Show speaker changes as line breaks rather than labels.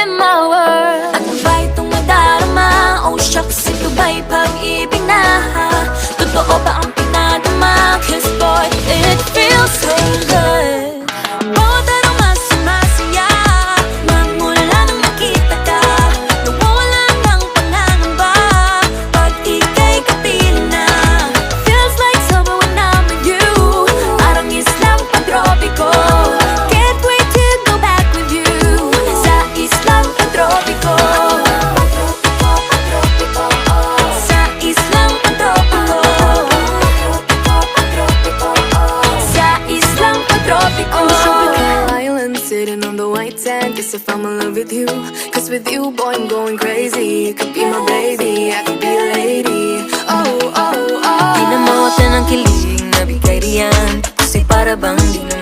in my world. At kung ba itong nadarama, oh shucks, ito ba'y pag-ibig na? Totoo ba ang pinadama? Cause boy, it feels so good. Bawat araw mas sumasaya, magmula nang makita ka. Nawawala ng pangangamba pag ika'y kapiling na. Feels like summer when I'm with you, parang islang pantropiko. Can't wait to go back with you sa islang pantropiko. Sa islang pantropiko. Sa islang pantropiko.
Island sitting on the white sand. Guess if I'm in love with you, cause with you, boy, I'm going crazy. You could be my baby, I could be a lady. Oh, oh, oh.
Di na mawala ng kilig na bigay riyan, kasi para bang di na